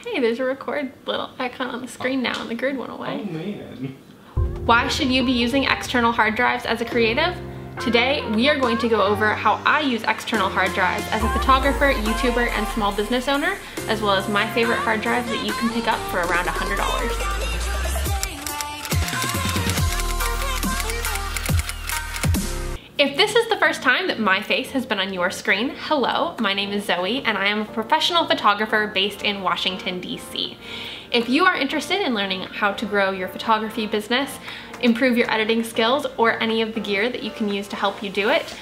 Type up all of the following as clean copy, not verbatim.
Hey, there's a record little icon on the screen now and the grid went away. Oh man. Why should you be using external hard drives as a creative? Today, we are going to go over how I use external hard drives as a photographer, YouTuber, and small business owner, as well as my favorite hard drives that you can pick up for around $100. If this is the first time that my face has been on your screen, hello, my name is Zoe and I am a professional photographer based in Washington, DC. If you are interested in learning how to grow your photography business, improve your editing skills, or any of the gear that you can use to help you do it,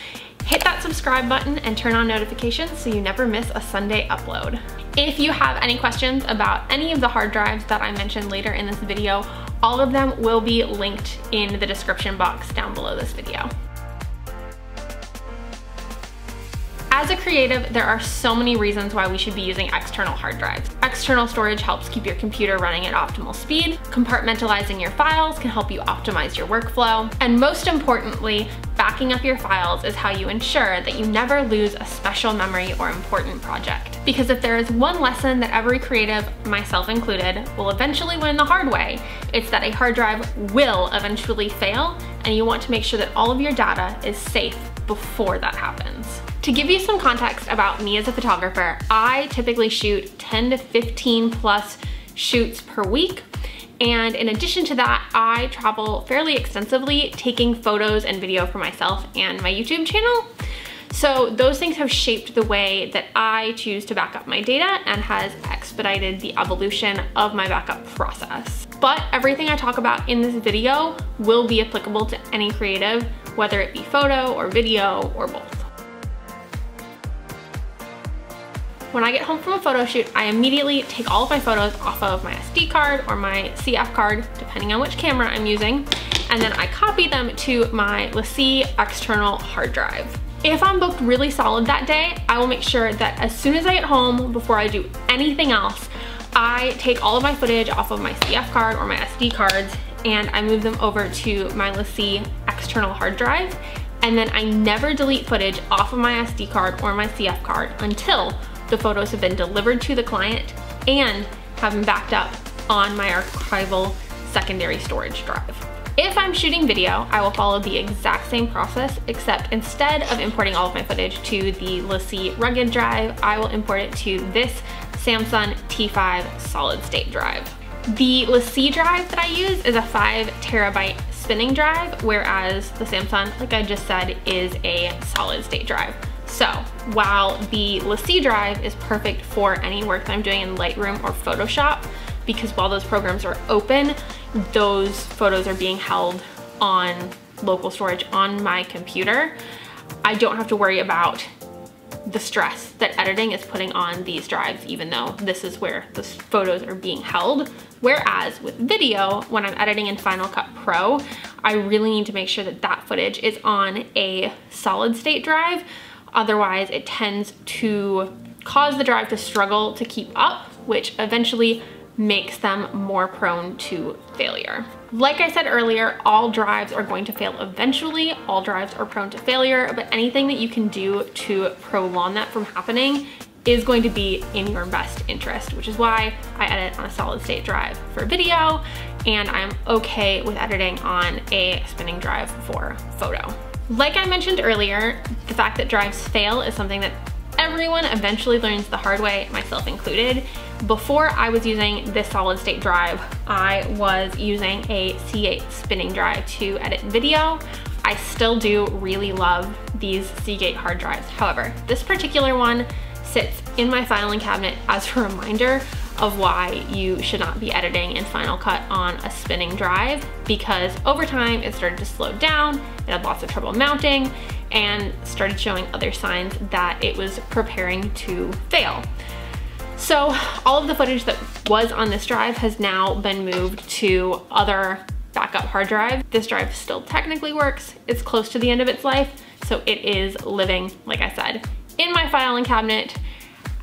hit that subscribe button and turn on notifications so you never miss a Sunday upload. If you have any questions about any of the hard drives that I mentioned later in this video, all of them will be linked in the description box down below this video. As a creative, there are so many reasons why we should be using external hard drives. External storage helps keep your computer running at optimal speed. Compartmentalizing your files can help you optimize your workflow. And most importantly, backing up your files is how you ensure that you never lose a special memory or important project. Because if there is one lesson that every creative, myself included, will eventually learn the hard way, it's that a hard drive will eventually fail, and you want to make sure that all of your data is safe before that happens. To give you some context about me as a photographer, I typically shoot 10 to 15 plus shoots per week. And in addition to that, I travel fairly extensively taking photos and video for myself and my YouTube channel. So those things have shaped the way that I choose to back up my data and has expedited the evolution of my backup process. But everything I talk about in this video will be applicable to any creative, whether it be photo or video or both. When I get home from a photo shoot, I immediately take all of my photos off of my SD card or my CF card, depending on which camera I'm using, and then I copy them to my LaCie external hard drive. If I'm booked really solid that day, I will make sure that as soon as I get home, before I do anything else, I take all of my footage off of my CF card or my SD cards and I move them over to my LaCie external hard drive. And then I never delete footage off of my SD card or my CF card until the photos have been delivered to the client and have been backed up on my archival secondary storage drive. If I'm shooting video, I will follow the exact same process, except instead of importing all of my footage to the LaCie rugged drive, I will import it to this Samsung T5 solid state drive. The LaCie drive that I use is a 5 terabyte spinning drive, whereas the Samsung, like I just said, is a solid state drive. So while the LaCie drive is perfect for any work that I'm doing in Lightroom or Photoshop, because while those programs are open, those photos are being held on local storage on my computer, I don't have to worry about the stress that editing is putting on these drives, even though this is where the photos are being held. Whereas with video, when I'm editing in Final Cut Pro, I really need to make sure that that footage is on a solid state drive. Otherwise, it tends to cause the drive to struggle to keep up, which eventually makes them more prone to failure. Like I said earlier, all drives are going to fail eventually. All drives are prone to failure, but anything that you can do to prolong that from happening is going to be in your best interest, which is why I edit on a solid state drive for video, and I'm okay with editing on a spinning drive for photo. Like I mentioned earlier, the fact that drives fail is something that everyone eventually learns the hard way, myself included. Before I was using this solid state drive, I was using a C8 spinning drive to edit video. I still do really love these Seagate hard drives. However, this particular one sits in my filing cabinet as a reminder of why you should not be editing in Final Cut on a spinning drive, because over time it started to slow down, it had lots of trouble mounting, and started showing other signs that it was preparing to fail. So all of the footage that was on this drive has now been moved to other backup hard drives. This drive still technically works, it's close to the end of its life, so it is living, like I said, in my filing cabinet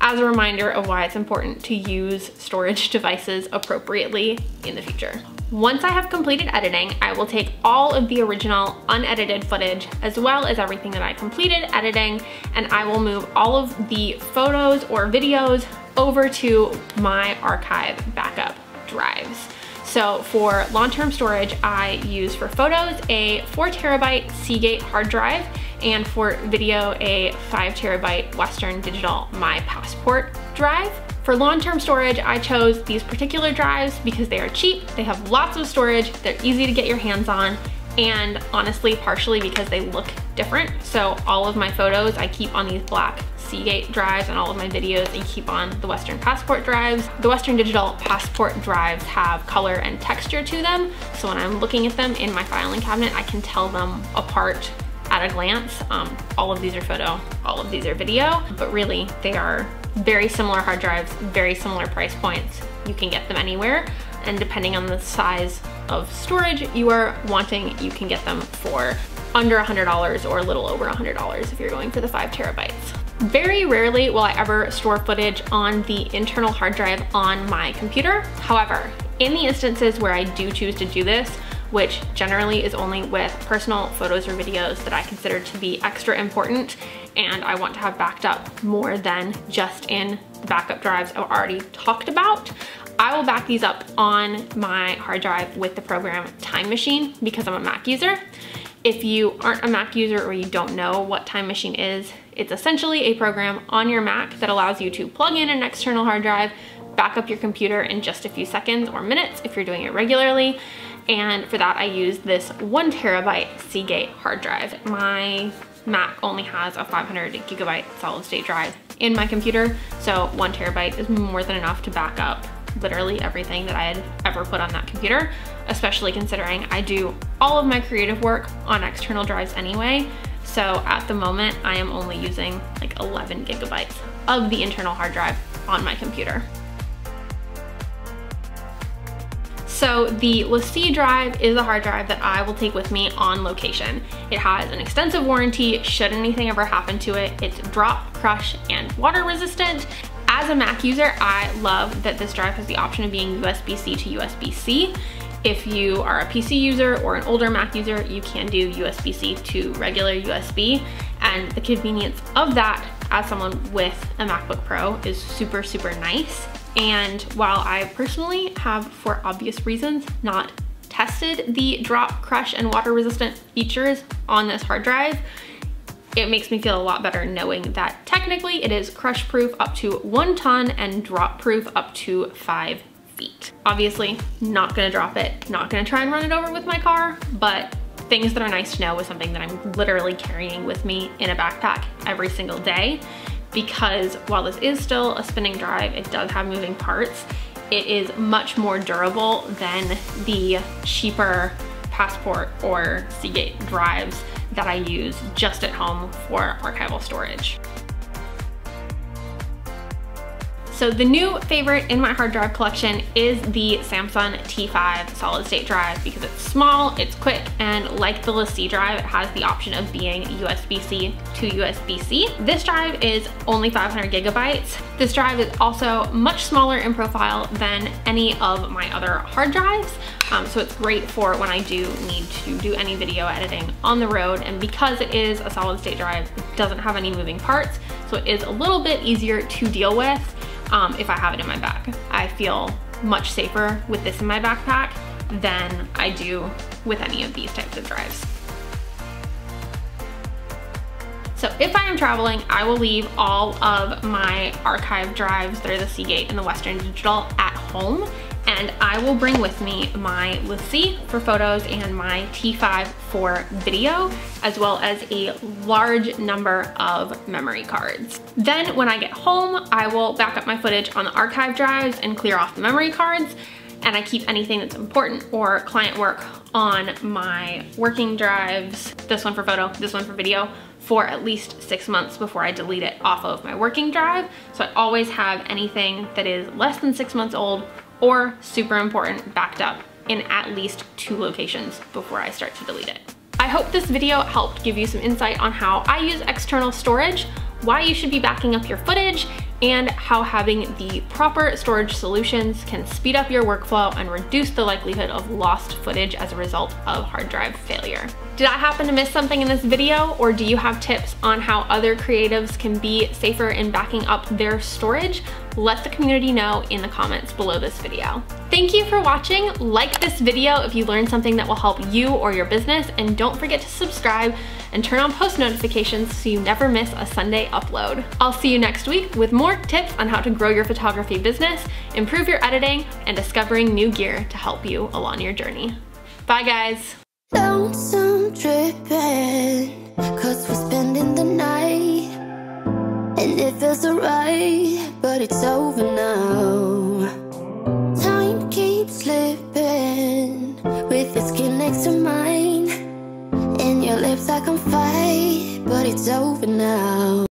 as a reminder of why it's important to use storage devices appropriately in the future. Once I have completed editing, I will take all of the original unedited footage as well as everything that I completed editing, and I will move all of the photos or videos over to my archive backup drives. So for long-term storage, I use for photos a 4 terabyte Seagate hard drive, and for video a 5 terabyte Western Digital My Passport drive. For long-term storage, I chose these particular drives because they are cheap, they have lots of storage, they're easy to get your hands on, and honestly, partially because they look different. So all of my photos I keep on these black Seagate drives, and all of my videos I keep on the Western Passport drives. The Western Digital Passport drives have color and texture to them, so when I'm looking at them in my filing cabinet, I can tell them apart at a glance. All of these are photo, all of these are video, but really they are very similar hard drives, very similar price points. You can get them anywhere, and depending on the size of storage you are wanting, you can get them for under $100 or a little over $100 if you're going for the 5 terabytes. Very rarely will I ever store footage on the internal hard drive on my computer. However, in the instances where I do choose to do this, which generally is only with personal photos or videos that I consider to be extra important, and I want to have backed up more than just in the backup drives I've already talked about, I will back these up on my hard drive with the program Time Machine because I'm a Mac user. If you aren't a Mac user or you don't know what Time Machine is, it's essentially a program on your Mac that allows you to plug in an external hard drive, back up your computer in just a few seconds or minutes if you're doing it regularly. And for that, I use this 1 terabyte Seagate hard drive. My Mac only has a 500 gigabyte solid state drive in my computer, so 1 terabyte is more than enough to back up literally everything that I had ever put on that computer, especially considering I do all of my creative work on external drives anyway. So at the moment, I am only using like 11 gigabytes of the internal hard drive on my computer. So the LaCie drive is a hard drive that I will take with me on location. It has an extensive warranty should anything ever happen to it. It's drop, crush, and water resistant. As a Mac user, I love that this drive has the option of being USB-C to USB-C. If you are a PC user or an older Mac user, you can do USB-C to regular USB, and the convenience of that as someone with a MacBook Pro is super, super nice. And while I personally have, for obvious reasons, not tested the drop, crush, and water resistant features on this hard drive, it makes me feel a lot better knowing that technically it is crush proof up to 1 ton and drop proof up to 5 feet. Obviously, not gonna drop it, not gonna try and run it over with my car, but things that are nice to know is something that I'm literally carrying with me in a backpack every single day, because while this is still a spinning drive, it does have moving parts. It is much more durable than the cheaper Passport or Seagate drives that I use just at home for archival storage. So the new favorite in my hard drive collection is the Samsung T5 solid state drive because it's small, it's quick, and like the LaCie drive, it has the option of being USB-C to USB-C. This drive is only 500 gigabytes. This drive is also much smaller in profile than any of my other hard drives. So it's great for when I do need to do any video editing on the road, and because it is a solid state drive, it doesn't have any moving parts, so it is a little bit easier to deal with if I have it in my bag. I feel much safer with this in my backpack than I do with any of these types of drives. So if I am traveling, I will leave all of my archive drives that are the Seagate and the Western Digital at home, and I will bring with me my LaCie for photos and my T5 for video, as well as a large number of memory cards. Then when I get home, I will back up my footage on the archive drives and clear off the memory cards, and I keep anything that's important or client work on my working drives, this one for photo, this one for video, for at least 6 months before I delete it off of my working drive. So I always have anything that is less than 6 months old or super important backed up in at least 2 locations before I start to delete it. I hope this video helped give you some insight on how I use external storage, why you should be backing up your footage, and how having the proper storage solutions can speed up your workflow and reduce the likelihood of lost footage as a result of hard drive failure. Did I happen to miss something in this video, or do you have tips on how other creatives can be safer in backing up their storage? Let the community know in the comments below this video. Thank you for watching. Like this video if you learned something that will help you or your business, and don't forget to subscribe and turn on post notifications so you never miss a Sunday upload. I'll see you next week with more tips on how to grow your photography business, improve your editing, and discovering new gear to help you along your journey. Bye guys. Lonesome dripping, 'cause we're spending the night, and it feels alright, but it's over now.